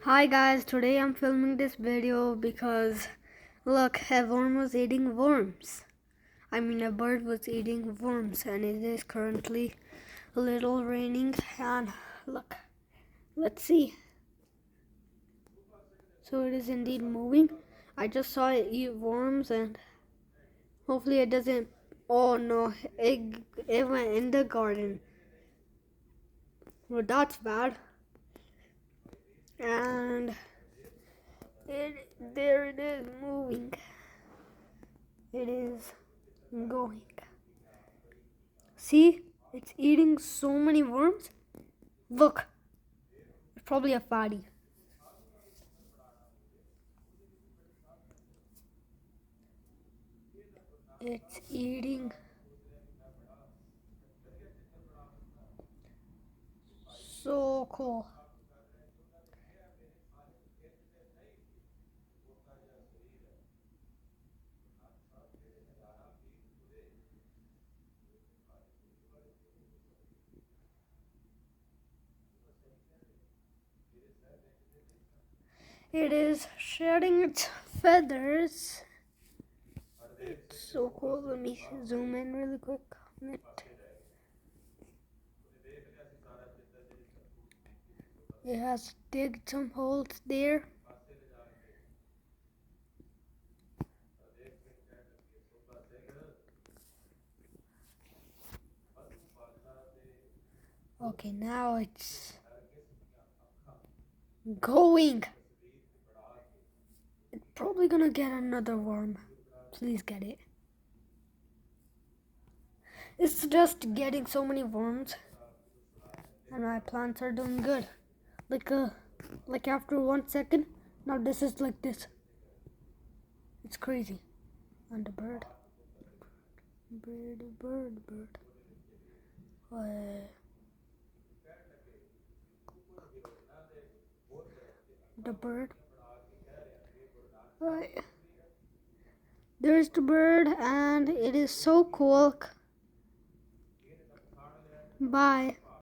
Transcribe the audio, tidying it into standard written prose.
Hi guys, today I'm filming this video because look, a worm was eating worms. A bird was eating worms, and it is currently a little raining. And look, let's see. So it is indeed moving. I just saw it eat worms, and hopefully it doesn't. Oh no, it went in the garden. Well, that's bad. And there it is moving. It is going. See, it's eating so many worms. Look, it's probably a fatty. It's eating so cool. It is shedding its feathers. It's so cool. Let me zoom in really quick on it. It has digged some holes there. Okay, now it's going. It's probably gonna get another worm. Please get it. It's just getting so many worms, and my plants are doing good. Like after 1 second, now this is like this. It's crazy. And the bird. Bird. The bird. Right. There's the bird, and it is so cool. Bye.